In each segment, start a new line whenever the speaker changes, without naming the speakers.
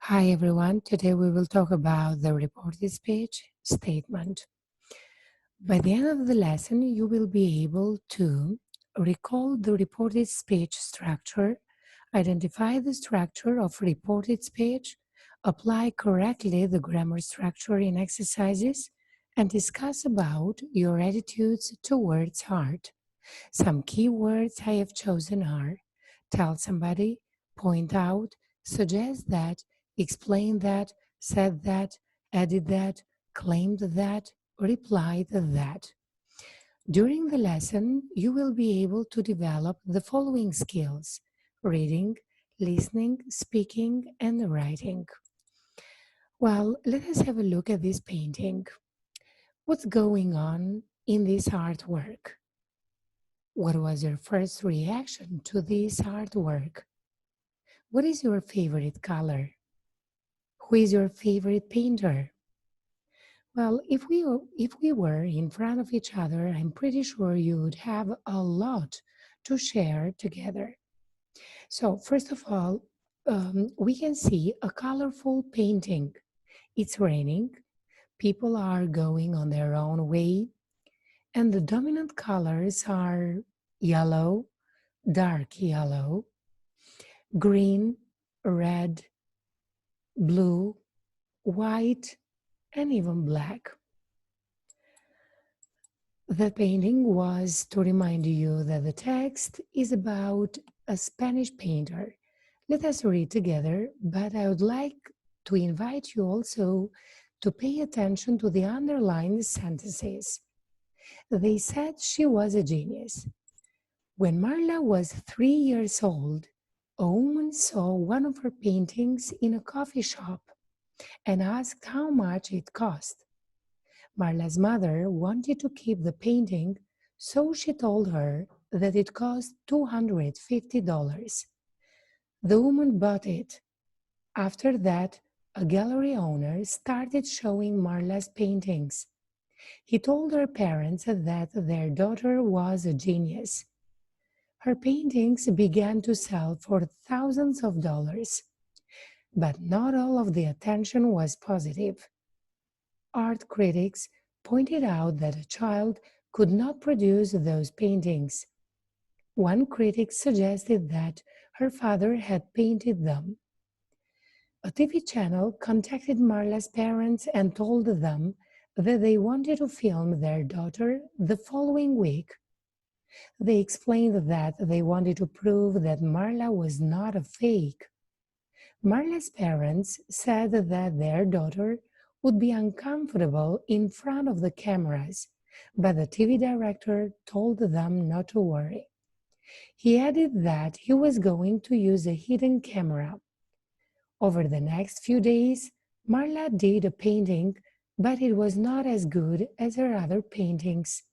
Hi everyone, today we will talk about the reported speech statement. By the end of the lesson, you will be able to recall the reported speech structure, identify the structure of reported speech, apply correctly the grammar structure in exercises, and discuss about your attitudes towards art. Some key words I have chosen are tell somebody, point out, suggest that, explain that, said that, added that, claimed that, replied that. During the lesson, you will be able to develop the following skills: reading, listening, speaking, and writing. Well, let us have a look at this painting. What's going on in this artwork? What was your first reaction to this artwork? What is your favorite color? Who is your favorite painter? Well, if we were in front of each other, I'm pretty sure you would have a lot to share together. So first of all, we can see a colorful painting. It's raining, people are going on their own way, and the dominant colors are yellow, dark yellow, green, red, blue, white, and even black. The painting was to remind you that the text is about a Spanish painter. Let us read together, but I would like to invite you also to pay attention to the underlined sentences. They said she was a genius. When Marla was 3 years old, a woman saw one of her paintings in a coffee shop and asked how much it cost. Marla's mother wanted to keep the painting, so she told her that it cost $250. The woman bought it. After that, a gallery owner started showing Marla's paintings. He told her parents that their daughter was a genius. Her paintings began to sell for thousands of dollars, but not all of the attention was positive. Art critics pointed out that a child could not produce those paintings. One critic suggested that her father had painted them. A TV channel contacted Marla's parents and told them that they wanted to film their daughter the following week. They explained that they wanted to prove that Marla was not a fake. Marla's parents said that their daughter would be uncomfortable in front of the cameras, but the TV director told them not to worry. He added that he was going to use a hidden camera. Over the next few days, Marla did a painting, but it was not as good as her other paintings.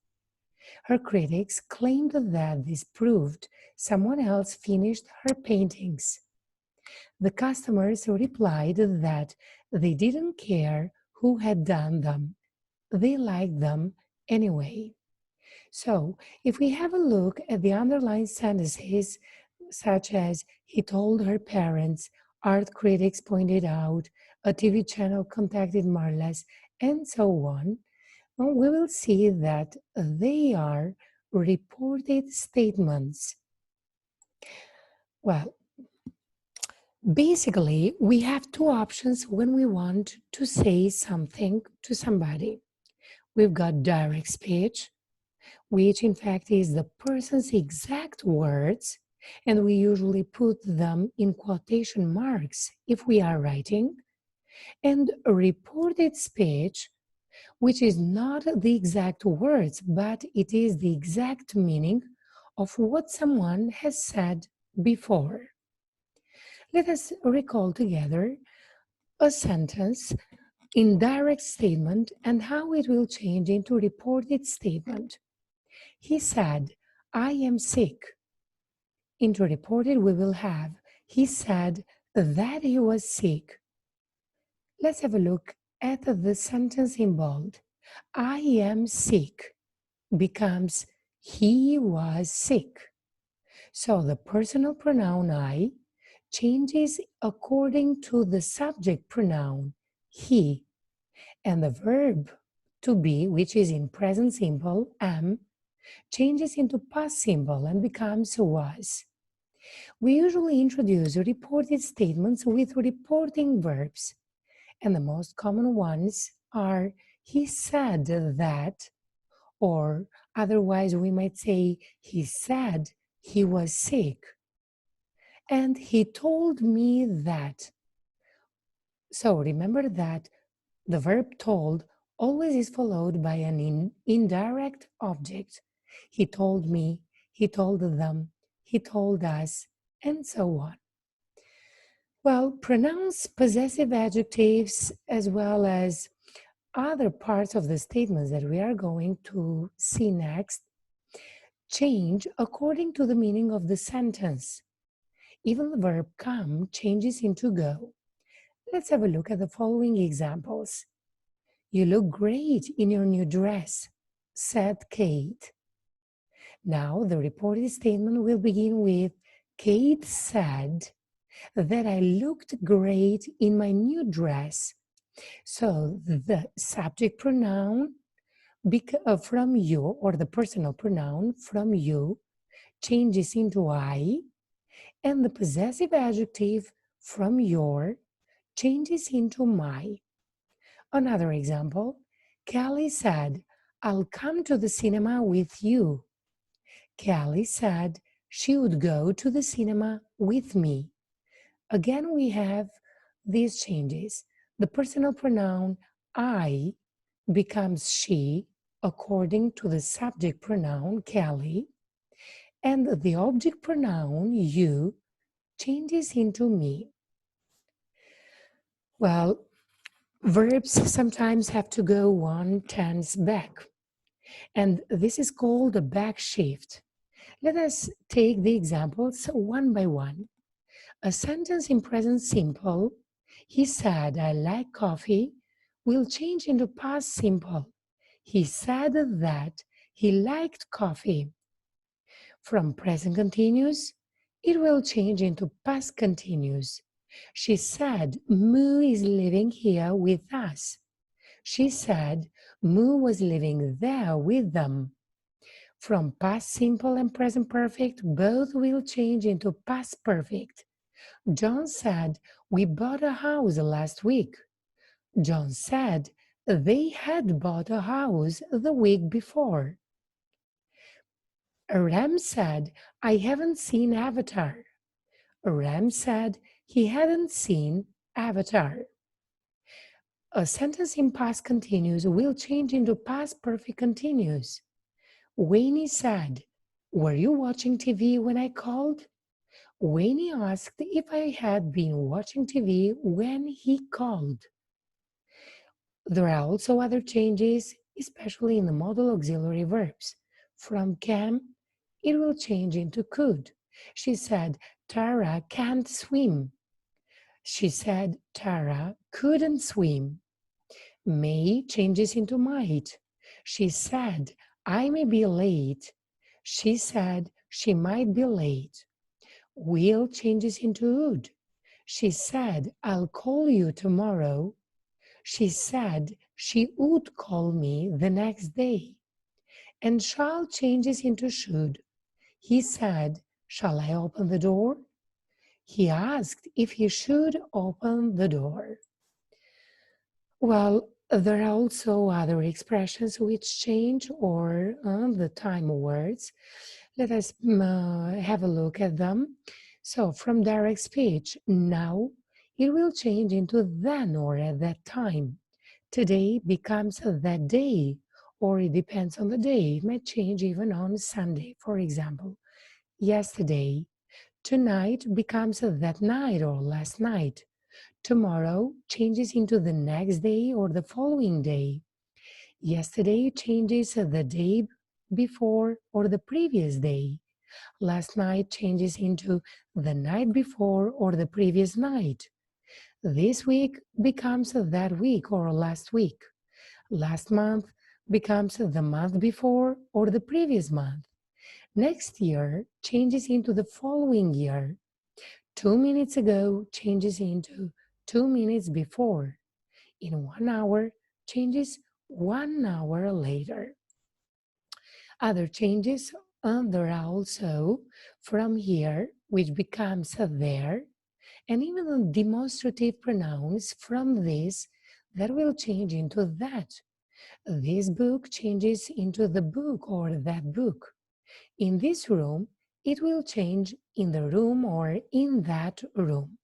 Her critics claimed that this proved someone else finished her paintings. The customers replied that they didn't care who had done them. They liked them anyway. So, if we have a look at the underlined sentences, such as he told her parents, art critics pointed out, a TV channel contacted Marla's, and so on, we will see that they are reported statements. Well, basically, we have two options when we want to say something to somebody. We've got direct speech, which in fact is the person's exact words, and we usually put them in quotation marks if we are writing, and reported speech, which is not the exact words, but it is the exact meaning of what someone has said before. Let us recall together a sentence in direct statement and how it will change into reported statement. He said, I am sick. Into reported we will have, he said that he was sick. Let's have a look at the sentence in bold. I am sick becomes he was sick. So the personal pronoun I changes according to the subject pronoun he, and the verb to be, which is in present simple am, changes into past simple and becomes was. We usually introduce reported statements with reporting verbs, and the most common ones are he said that, or otherwise we might say he said he was sick, and he told me that. So remember that the verb told always is followed by an indirect object. He told me, he told them, he told us, and so on. Well, pronouns, possessive adjectives, as well as other parts of the statements that we are going to see next, change according to the meaning of the sentence. Even the verb come changes into go. Let's have a look at the following examples. You look great in your new dress, said Kate. Now the reported statement will begin with Kate said that I looked great in my new dress. So the subject pronoun from you, or the personal pronoun from you, changes into I, and the possessive adjective from your changes into my. Another example, Kelly said, I'll come to the cinema with you. Kelly said she would go to the cinema with me. Again, we have these changes. The personal pronoun I becomes she according to the subject pronoun Kelly, and the object pronoun you changes into me. Well, verbs sometimes have to go one tense back, and this is called a back shift. Let us take the examples one by one. A sentence in present simple, he said, I like coffee, will change into past simple. He said that he liked coffee. From present continuous, it will change into past continuous. She said, Moo is living here with us. She said, Moo was living there with them. From past simple and present perfect, both will change into past perfect. John said, we bought a house last week. John said, they had bought a house the week before. Ram said, I haven't seen Avatar. Ram said he hadn't seen Avatar. A sentence in past continuous will change into past perfect continuous. Wayne said, were you watching TV when I called? Wayne asked if I had been watching TV when he called. There are also other changes, especially in the modal auxiliary verbs. From can, it will change into could. She said, Tara can't swim. She said, Tara couldn't swim. May changes into might. She said, I may be late. She said, she might be late. Will changes into would. She said, I'll call you tomorrow. She said she would call me the next day. And shall changes into should. He said, shall I open the door? He asked if he should open the door. Well, there are also other expressions which change, or the time words. Let us have a look at them. So from direct speech, now it will change into then or at that time. Today becomes that day, or it depends on the day. It might change even on Sunday, for example. Yesterday, tonight becomes that night or last night. Tomorrow changes into the next day or the following day. Yesterday changes the day before or the previous day. Last night changes into the night before or the previous night. This week becomes that week or last week. Last month becomes the month before or the previous month. Next year changes into the following year. 2 minutes ago changes into 2 minutes before. In 1 hour changes 1 hour later. Other changes there are also from here, which becomes a there, and even the demonstrative pronouns from this that will change into that. This book changes into the book or that book. In this room, it will change in the room or in that room.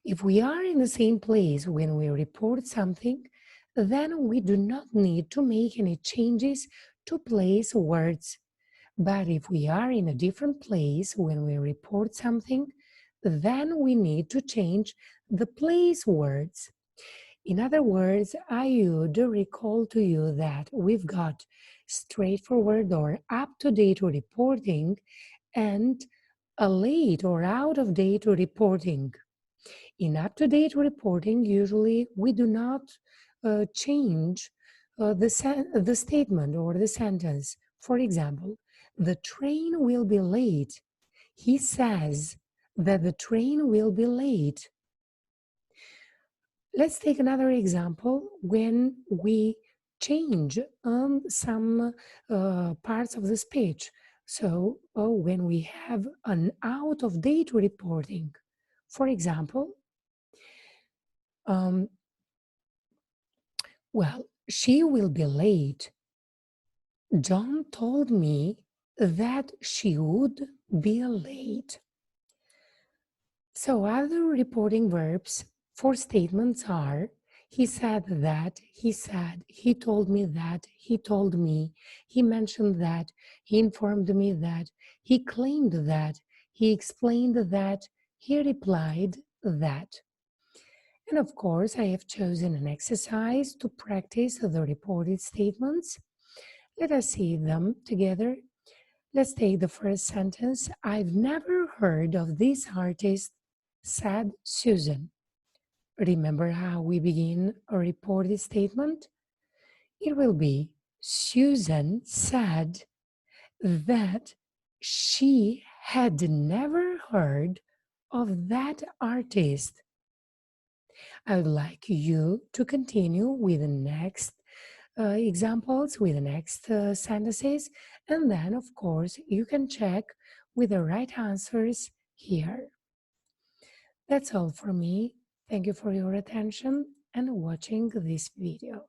If we are in the same place when we report something, then we do not need to make any changes to place words. But if we are in a different place when we report something, then we need to change the place words. In other words, I would recall to you that we've got straightforward or up-to-date reporting and a late or out-of-date reporting. In up-to-date reporting, usually we do not change the statement or the sentence. For example, the train will be late. He says that the train will be late. Let's take another example when we change some parts of the speech. So when we have an out-of-date reporting, for example, um, well, she will be late. John told me that she would be late. So other reporting verbs for statements are he said that, he said, he told me that, he told me, he mentioned that, he informed me that, he claimed that, he explained that, he replied that. And of course, I have chosen an exercise to practice the reported statements. Let us see them together. Let's take the first sentence. I've never heard of this artist, said Susan. Remember how we begin a reported statement? It will be Susan said that she had never heard of that artist. I would like you to continue with the next examples, with the next sentences, and then, of course, you can check with the right answers here. That's all for me. Thank you for your attention and watching this video.